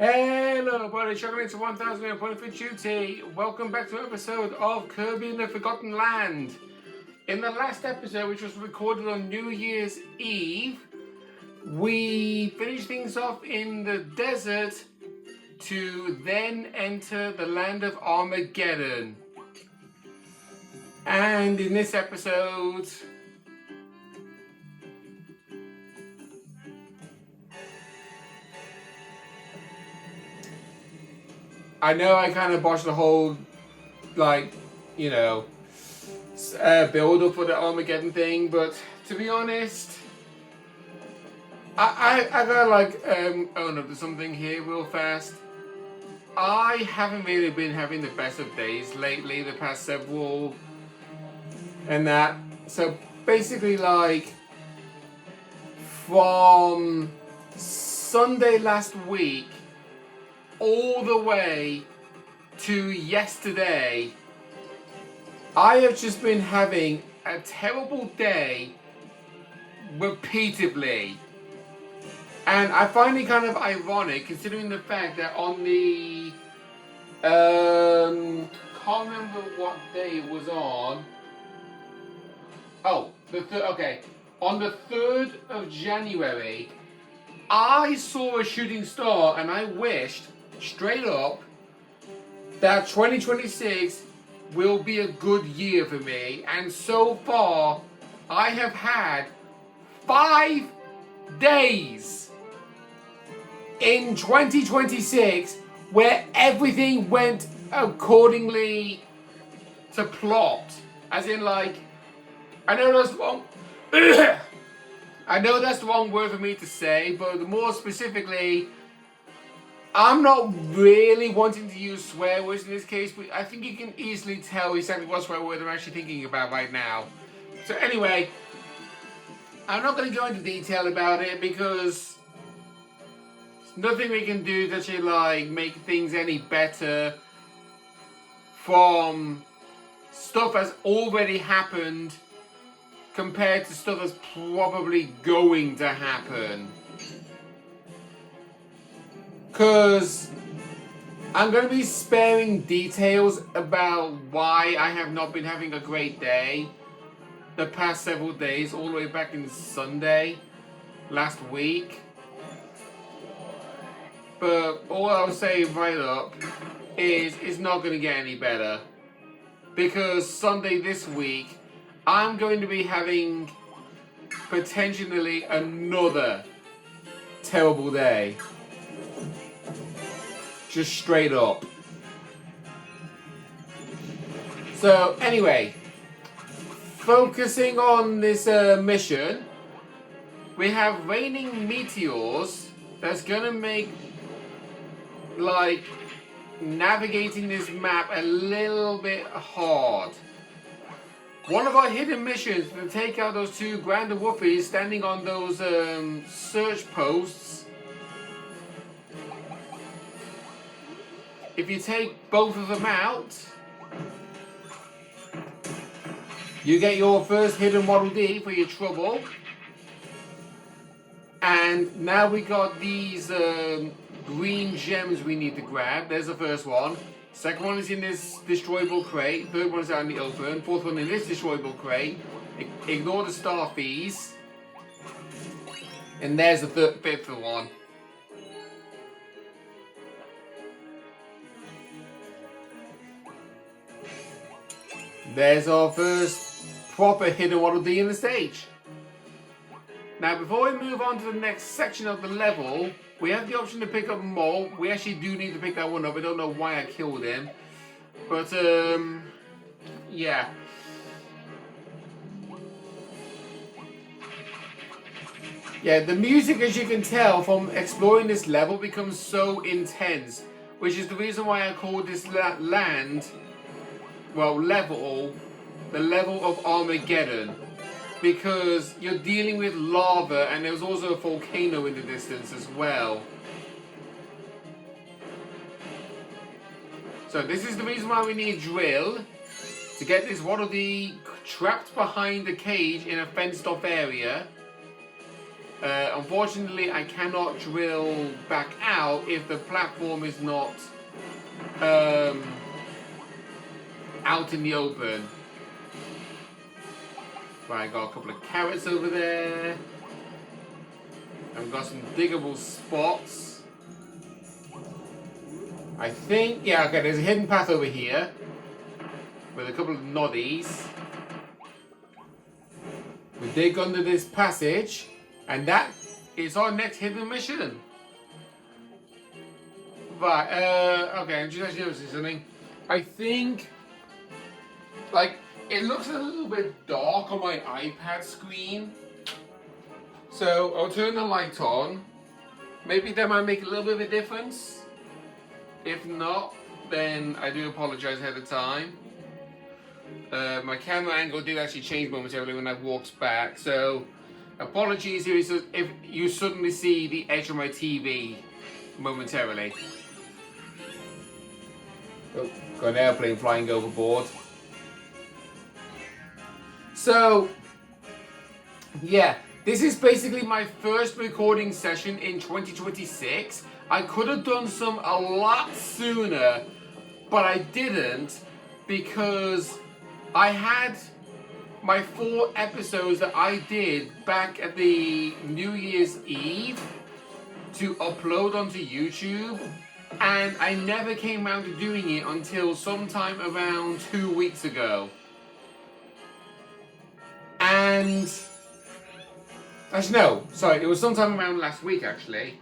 Hello everybody, chugging into 1000 Point for Duty. Welcome back to an episode of Kirby in the Forgotten Land. In the last episode, which was recorded on New Year's Eve, we finished things off in the desert to then enter the land of Armageddon. And in this episode, I know I kind of botched the whole, build up for the Armageddon thing, but to be honest, I gotta own up to something here real fast. I haven't really been having the best of days lately, the past several, and that. So basically, from Sunday last week all the way to yesterday, I have just been having a terrible day repeatedly. And I find it kind of ironic considering the fact that on the can't remember what day it was on. Oh, on the 3rd of January, I saw a shooting star and I wished straight up that 2026 will be a good year for me, and so far I have had 5 days in 2026 where everything went accordingly to plot. As in, I know that's wrong. I know that's the wrong word for me to say, but more specifically, I'm not really wanting to use swear words in this case, but I think you can easily tell exactly what swear word I'm actually thinking about right now. So anyway, I'm not going to go into detail about it because there's nothing we can do to actually make things any better from stuff that's already happened compared to stuff that's probably going to happen. Because I'm going to be sparing details about why I have not been having a great day the past several days, all the way back in Sunday last week. But all I'll say right up is it's not going to get any better. Because Sunday this week, I'm going to be having potentially another terrible day. Just straight up. So anyway, focusing on this mission, we have raining meteors that's gonna make navigating this map a little bit hard. One of our hidden missions to take out those 2 Grand Woofies standing on those search posts. If you take both of them out, you get your first hidden Waddle Dee for your trouble. And now we got these green gems we need to grab. There's the first one. Second one is in this destroyable crate. Third one is out in the open. Fourth one in this destroyable crate. Ignore the star fees. And there's the fifth one. There's our first proper hidden Waddle Dee in the stage. Now before we move on to the next section of the level, we have the option to pick up Mole. We actually do need to pick that one up. I don't know why I killed him. But, yeah. Yeah, the music, as you can tell from exploring this level, becomes so intense. Which is the reason why I call this level, the level of Armageddon. Because you're dealing with lava and there's also a volcano in the distance as well. So this is the reason why we need drill. To get this Waddle Dee trapped behind the cage in a fenced off area. Unfortunately, I cannot drill back out if the platform is not out in the open. Right, I got a couple of carrots over there. I've got some diggable spots. I think, yeah, okay, there's a hidden path over here with a couple of noddies. We dig under this passage, and that is our next hidden mission. Right, okay, I'm just actually noticing something. I think, like, it looks a little bit dark on my iPad screen. So I'll turn the light on. Maybe that might make a little bit of a difference. If not, then I do apologize ahead of time. My camera angle did actually change momentarily when I walked back, so apologies if you suddenly see the edge of my TV momentarily. Oh, got an airplane flying overboard. So, yeah, this is basically my first recording session in 2026. I could have done some a lot sooner, but I didn't because I had my 4 episodes that I did back at the New Year's Eve to upload onto YouTube, and I never came around to doing it until sometime around 2 weeks ago. And actually, no, sorry, it was sometime around last week actually.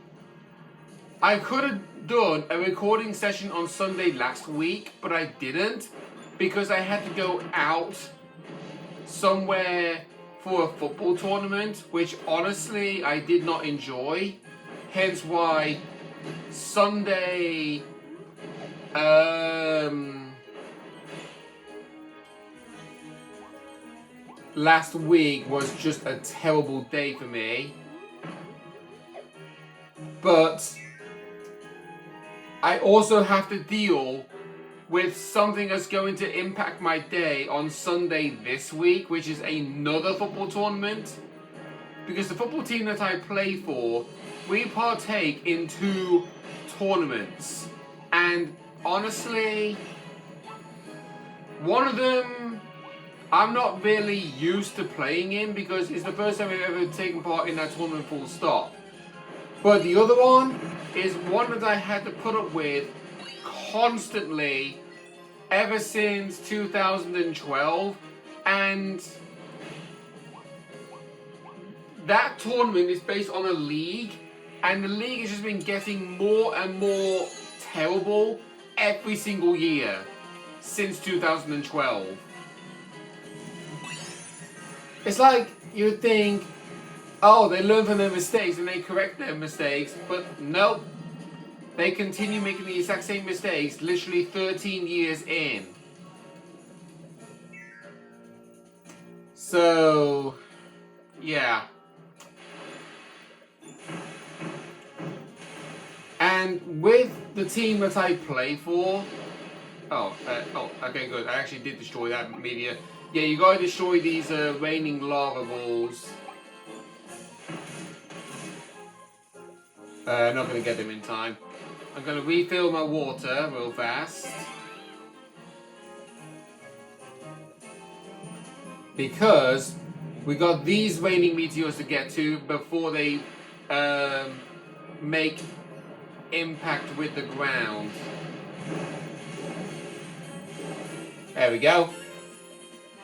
I could have done a recording session on Sunday last week, but I didn't because I had to go out somewhere for a football tournament, which honestly I did not enjoy. Hence why Sunday last week was just a terrible day for me. But I also have to deal with something that's going to impact my day on Sunday this week, which is another football tournament. Because the football team that I play for, we partake in 2 tournaments. And honestly, one of them I'm not really used to playing in because it's the first time I've ever taken part in that tournament full stop. But the other one is one that I had to put up with constantly ever since 2012, and that tournament is based on a league, and the league has just been getting more and more terrible every single year since 2012. It's like you'd think, oh, they learn from their mistakes and they correct their mistakes, but nope. They continue making the exact same mistakes literally 13 years in. So, yeah. And with the team that I play for, okay, good. I actually did destroy that media. Yeah, you gotta destroy these raining lava balls. Not gonna get them in time. I'm gonna refill my water real fast. Because we got these raining meteors to get to before they make impact with the ground. There we go.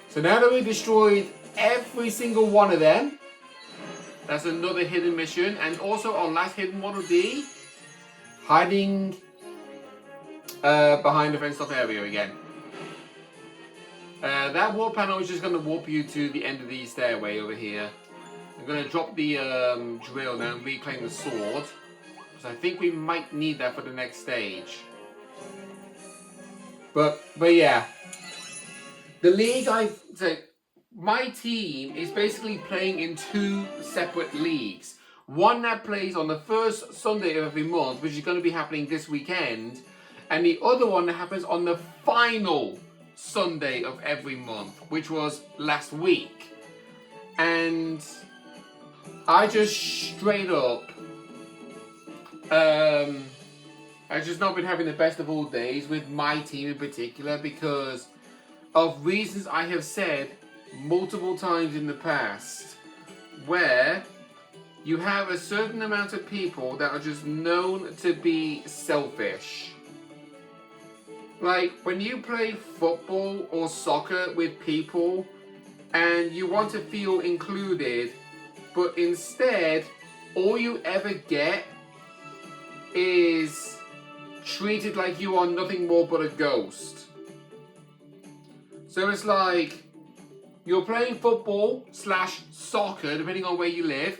So now that we've destroyed every single one of them, that's another hidden mission. And also our last hidden one will be hiding behind the fenced off area again. That warp panel is just going to warp you to the end of the stairway over here. I'm going to drop the drill now and reclaim the sword, because I think we might need that for the next stage. But yeah, the league my team is basically playing in 2 separate leagues. One that plays on the first Sunday of every month, which is going to be happening this weekend, and the other one that happens on the final Sunday of every month, which was last week. And I just straight up, I've just not been having the best of all days with my team in particular because of reasons I have said multiple times in the past, where you have a certain amount of people that are just known to be selfish. Like, when you play football or soccer with people and you want to feel included, but instead, all you ever get is treated like you are nothing more but a ghost. So it's like, you're playing football / soccer, depending on where you live.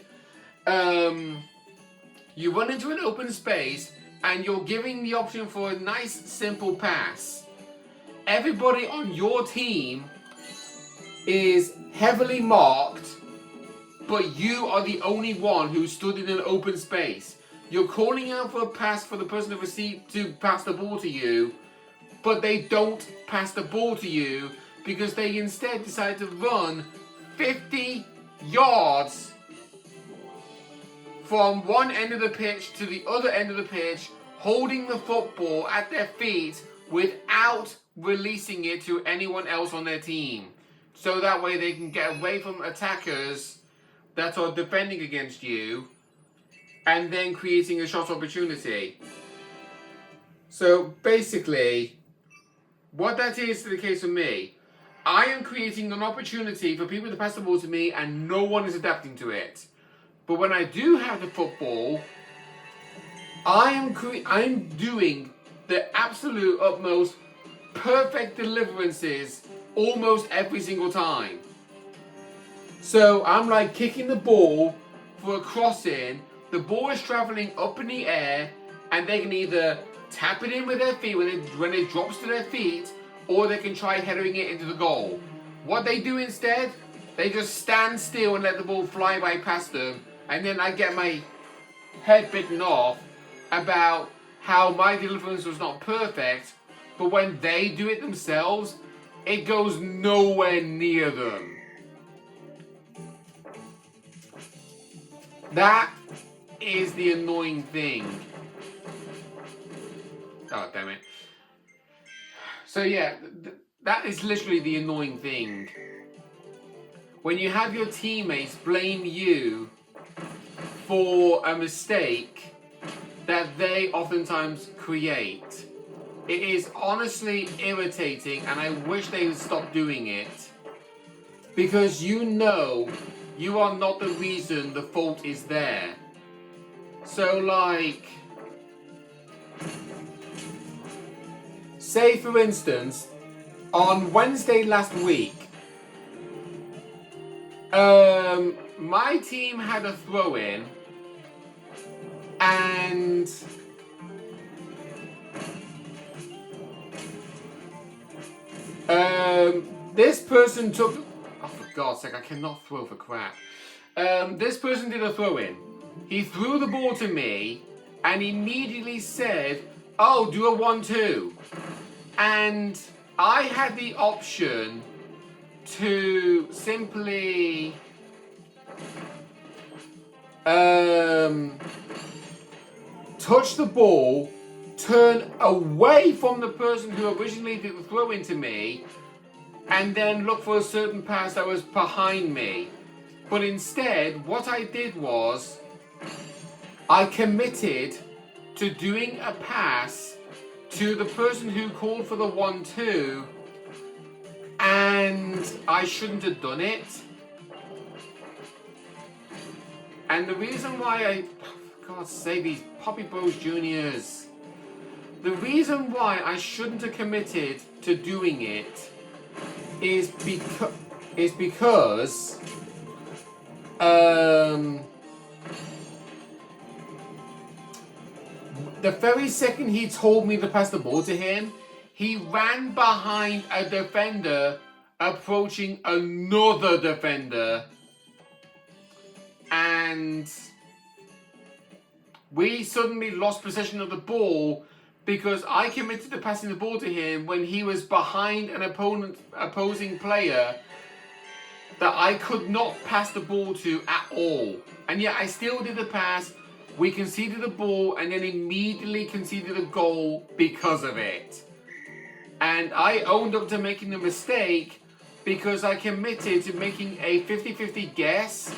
You run into an open space and you're giving the option for a nice simple pass. Everybody on your team is heavily marked, but you are the only one who stood in an open space. You're calling out for a pass for the person to pass the ball to you, but they don't pass the ball to you because they instead decide to run 50 yards from one end of the pitch to the other end of the pitch, holding the football at their feet without releasing it to anyone else on their team. So that way they can get away from attackers that are defending against you and then creating a shot opportunity. So basically, what that is the case for me, I am creating an opportunity for people to pass the ball to me and no one is adapting to it. But when I do have the football, I'm doing the absolute utmost perfect deliverances almost every single time. So I'm like kicking the ball for a crossing, the ball is traveling up in the air, and they can either tap it in with their feet when it drops to their feet, or they can try headering it into the goal. What they do instead, they just stand still and let the ball fly by past them, and then I get my head bitten off about how my deliverance was not perfect, but when they do it themselves, it goes nowhere near them. That is the annoying thing. Oh, damn it. So yeah, that is literally the annoying thing. When you have your teammates blame you for a mistake that they oftentimes create. It is honestly irritating, and I wish they would stop doing it. Because you know you are not the reason the fault is there. So like, say for instance, on Wednesday last week, my team had a throw-in, and this person took, oh for God's sake, I cannot throw for crap. This person did a throw-in. He threw the ball to me and immediately said, oh, do a 1-2. And I had the option to simply touch the ball, turn away from the person who originally did the throw into me, and then look for a certain pass that was behind me. But instead, what I did was, I committed to doing a pass to the person who called for the 1-2, and I shouldn't have done it. And the reason why for God's sake, these Poppy Bros Juniors. The reason why I shouldn't have committed to doing it is because the very second he told me to pass the ball to him, he ran behind a defender approaching another defender, and we suddenly lost possession of the ball because I committed to passing the ball to him when he was behind an opposing player that I could not pass the ball to at all. And yet I still did the pass. We conceded the ball and then immediately conceded a goal because of it. And I owned up to making the mistake because I committed to making a 50-50 guess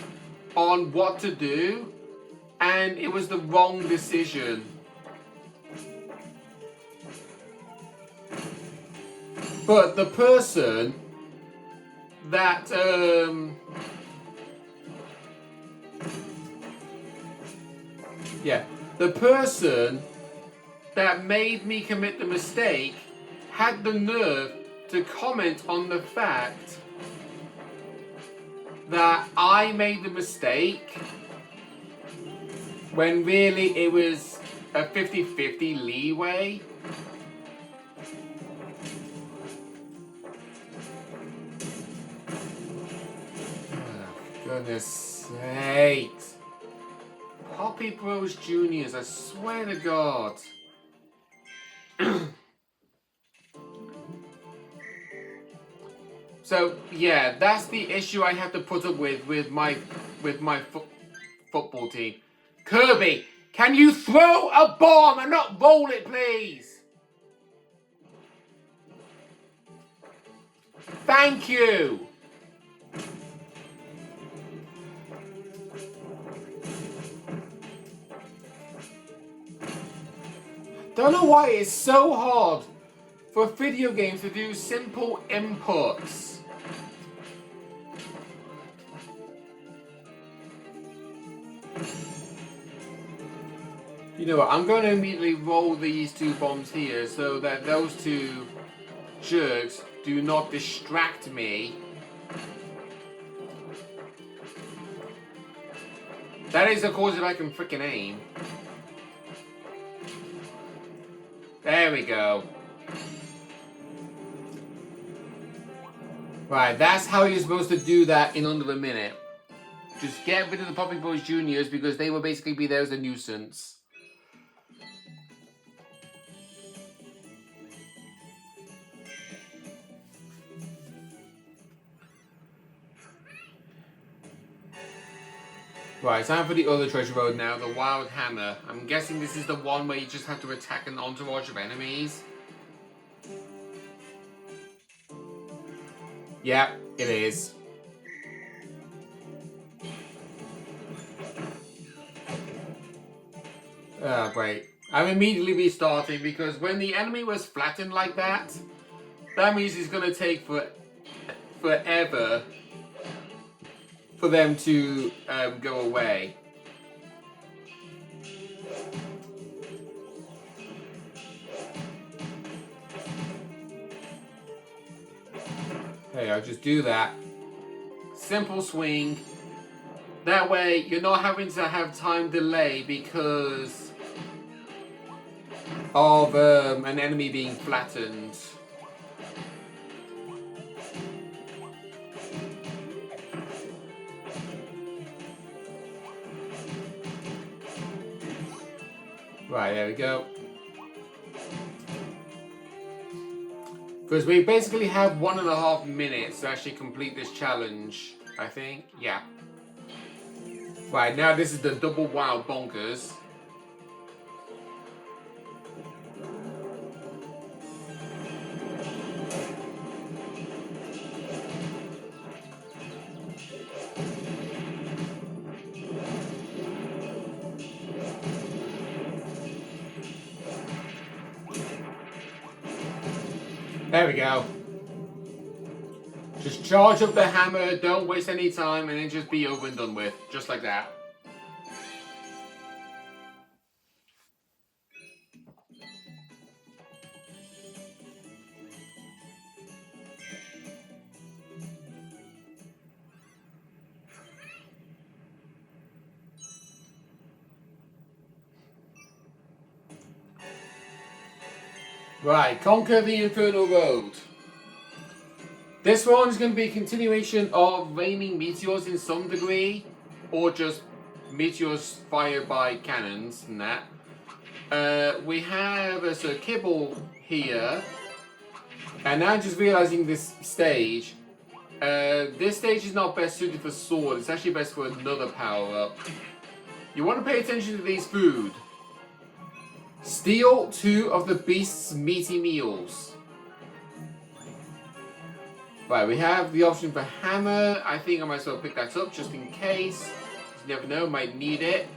on what to do. And it was the wrong decision. But the person that the person that made me commit the mistake had the nerve to comment on the fact that I made the mistake when really it was a 50-50 leeway. Goodness sakes. Poppy Bros Juniors, I swear to God. So, yeah, that's the issue I have to put up with my football team. Kirby, can you throw a bomb and not roll it, please? Thank you. Don't know why it's so hard for video games to do simple inputs. You know what, I'm going to immediately roll these two bombs here so that those two jerks do not distract me. That is, of course, if I can frickin' aim. There we go. Right, that's how you're supposed to do that in under a minute. Just get rid of the Poppy Boys Juniors because they will basically be there as a nuisance. Right, time for the other treasure road now, the Wild Hammer. I'm guessing this is the one where you just have to attack an entourage of enemies. Yeah, it is. Oh, great. I'm immediately restarting because when the enemy was flattened like that, that means it's going to take forever for them to go away. Hey, I'll just do that. Simple swing. That way, you're not having to have time delay because of an enemy being flattened. Right, there we go. Because we basically have 1.5 minutes to actually complete this challenge, I think. Yeah. Right, now this is the double wild bonkers. There we go. Just charge up the hammer, don't waste any time, and then just be over and done with. Just like that. Right, conquer the Infernal Road. This one is going to be a continuation of raining meteors in some degree, or just meteors fired by cannons and that. We have a Sir Kibble here, and now just realizing this stage, This stage is not best suited for sword. It's actually best for another power-up. You want to pay attention to these food. Steal 2 of the beast's meaty meals. Right, we have the option for hammer. I think I might as well pick that up just in case. You never know, might need it.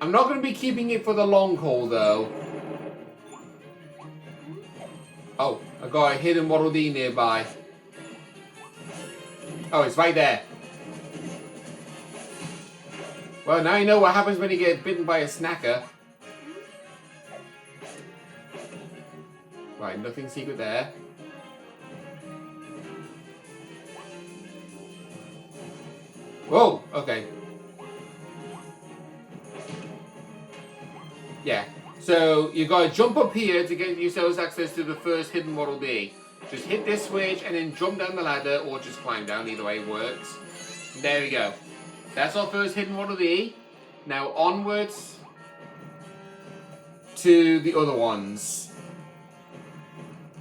I'm not going to be keeping it for the long haul though. Oh, I got a hidden Waddle Dee nearby. Oh, it's right there. Well, now you know what happens when you get bitten by a snacker. Right, nothing secret there. Whoa, okay. Yeah, so you gotta jump up here to get yourselves access to the first hidden Waddle Dee. Just hit this switch and then jump down the ladder or just climb down, either way works. There we go. That's our first hidden Waddle Dee. Now onwards to the other ones.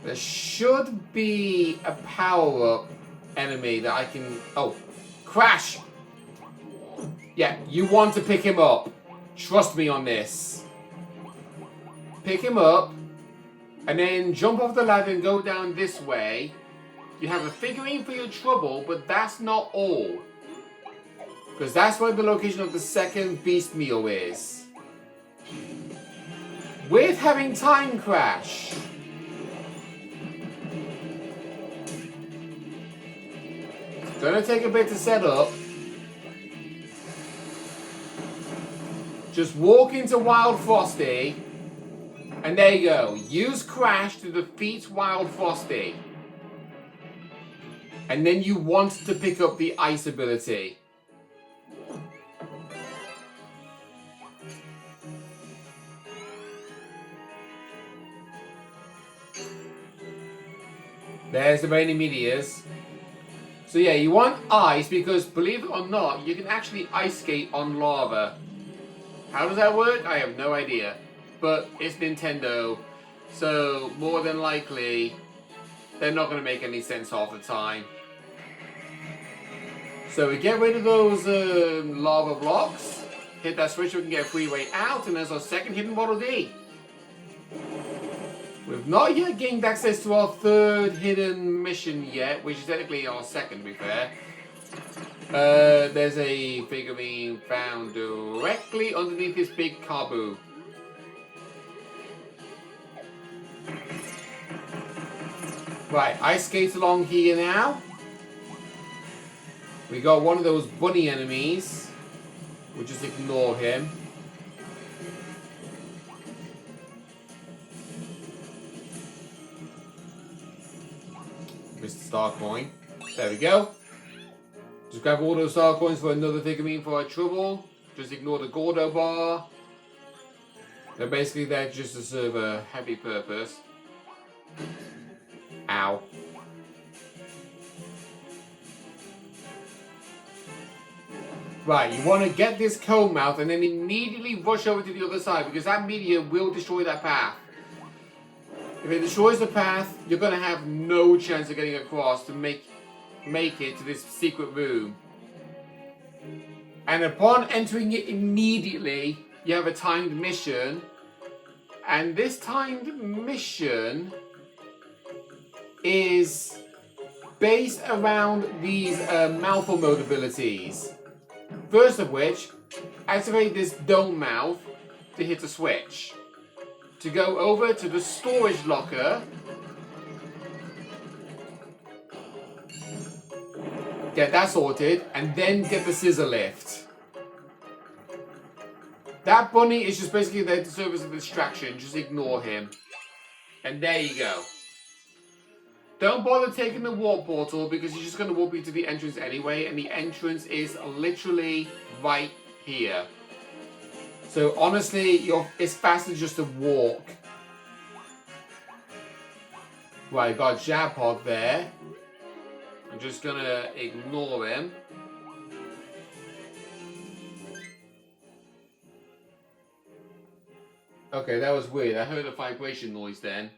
There should be a power-up enemy that I can... Oh, Crash! Yeah, you want to pick him up. Trust me on this. Pick him up, and then jump off the ladder and go down this way. You have a figurine for your trouble, but that's not all. Because that's where the location of the second beast meal is. With having time crash. It's gonna take a bit to set up. Just walk into Wild Frosty, and there you go. Use Crash to defeat Wild Frosty. And then you want to pick up the Ice ability. There's the rainy meteors. So yeah, you want ice because, believe it or not, you can actually ice skate on lava. How does that work? I have no idea. But it's Nintendo, so more than likely, they're not going to make any sense half the time. So we get rid of those lava blocks, hit that switch so we can get a free way out, and there's our second hidden Waddle Dee. We've not yet gained access to our third hidden mission yet, which is technically our second, to be fair. There's a figurine found directly underneath this big Kabu. Right, I skate along here now. We got one of those bunny enemies. We'll just ignore him. Mr. Star Coin. There we go. Just grab all those star coins for another figurine for our trouble. Just ignore the Gordo bar. They're basically there just to serve a heavy purpose. Ow. Right, you want to get this cone mouth and then immediately rush over to the other side because that meteor will destroy that path. If it destroys the path, you're going to have no chance of getting across to make it to this secret room. And upon entering it immediately, you have a timed mission. And this timed mission is based around these mouthful mode abilities. First of which, activate this dome mouth to hit a switch. To go over to the storage locker, get that sorted, and then get the scissor lift. That bunny is just basically there to serve as a distraction, just ignore him. And there you go. Don't bother taking the warp portal because you're just going to warp you to the entrance anyway, and the entrance is literally right here. So honestly, it's faster just to walk. Right, got Jab Pod there. I'm just going to ignore him. Okay, that was weird. I heard a vibration noise then.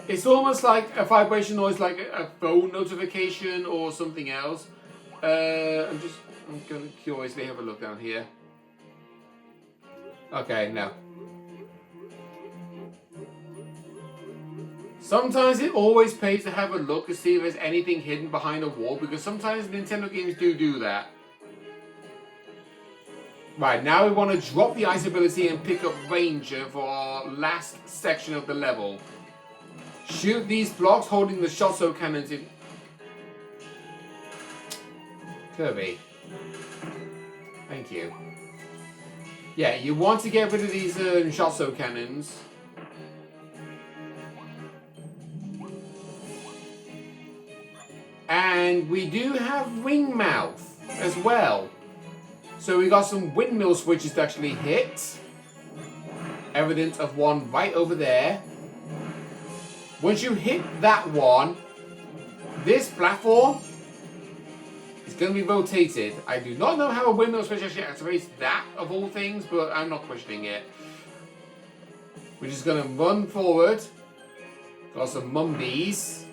It's almost like a vibration noise, like a phone notification or something else. I'm going to curiously have a look down here. Okay, no. Sometimes it always pays to have a look to see if there's anything hidden behind a wall, because sometimes Nintendo games do that. Right, now we want to drop the ice ability and pick up Ranger for our last section of the level. Shoot these blocks holding the shotso cannons in... Kirby. Thank you. Yeah, you want to get rid of these shotso cannons. And we do have ring mouth as well. So we got some windmill switches to actually hit. Evidence of one right over there. Once you hit that one, this platform is going to be rotated. I do not know how a windmill switch actually activates that, of all things, but I'm not questioning it. We're just going to run forward. Got some mumbies.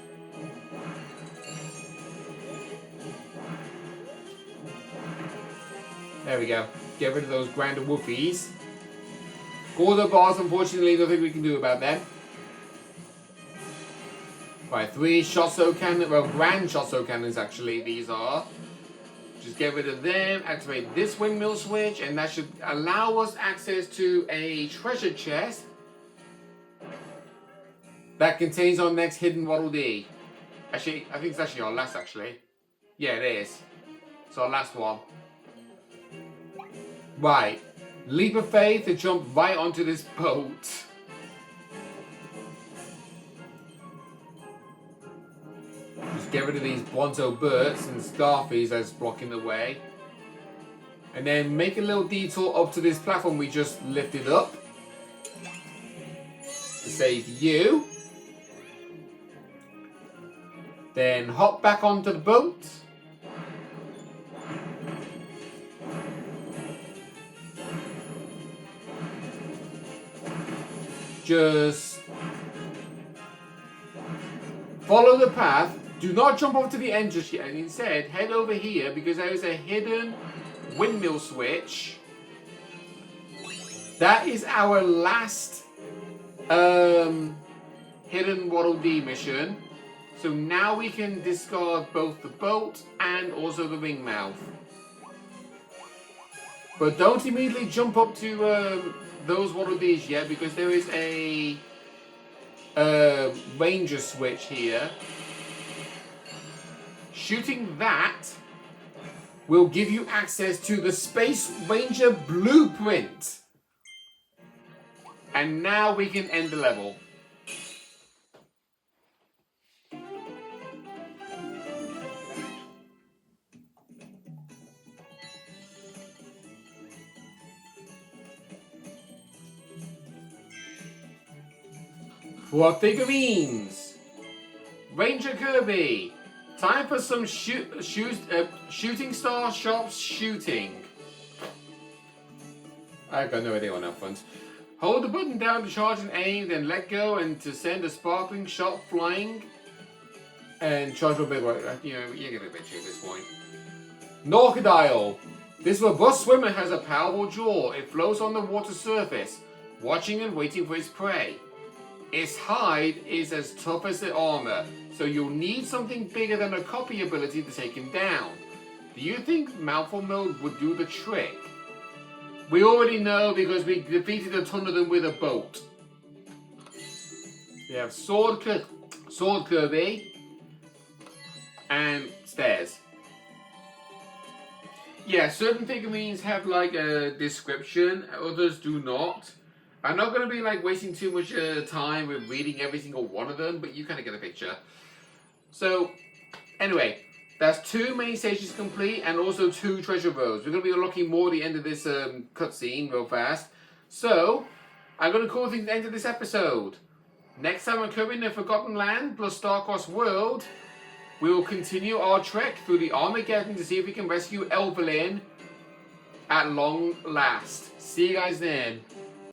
There we go. Get rid of those grand woofies. Gordo bars, unfortunately, nothing we can do about them. Right, 3 shotso cannons, well, grand shotso cannons actually, these are. Just get rid of them, activate this windmill switch, and that should allow us access to a treasure chest that contains our next hidden Waddle Dee. Actually, I think it's actually our last, actually. Yeah, it is. It's our last one. Right, leap of faith to jump right onto this boat. Just get rid of these Bronzo Burts and Starfies that's blocking the way. And then make a little detour up to this platform we just lifted up. To save you. Then hop back onto the boat. Just follow the path. Do not jump over to the end just yet. And instead, head over here because there is a hidden windmill switch. That is our last hidden Waddle Dee mission. So now we can discard both the boat and also the ring mouth. But don't immediately jump up to those Waddle Dees yet, because there is a Ranger switch here. Shooting that will give you access to the Space Ranger blueprint. And now we can end the level. For figurines, Ranger Kirby. Time for some shooting star shops shooting. I've got no idea on that front. Hold the button down to charge and aim, then let go and to send a sparkling shot flying. And charge a bit, you know, you get a picture at this point. Norcodile. This robust swimmer has a powerful jaw. It floats on the water surface, watching and waiting for its prey. Its hide is as tough as the armor, so you'll need something bigger than a copy ability to take him down. Do you think Mouthful Mode would do the trick? We already know because we defeated a ton of them with a boat. We have Sword Kirby and Stairs. Yeah, certain figurines have like a description, others do not. I'm not going to be like wasting too much time with reading every single one of them, but you kind of get a picture. So, anyway, that's 2 main stages complete and also 2 treasure rows. We're going to be unlocking more at the end of this cutscene real fast. So, I'm going to call things the end of this episode. Next time on Kirby in the Forgotten Land plus Star-Crossed World, we will continue our trek through the Armageddon to see if we can rescue elfilin at long last. See you guys then.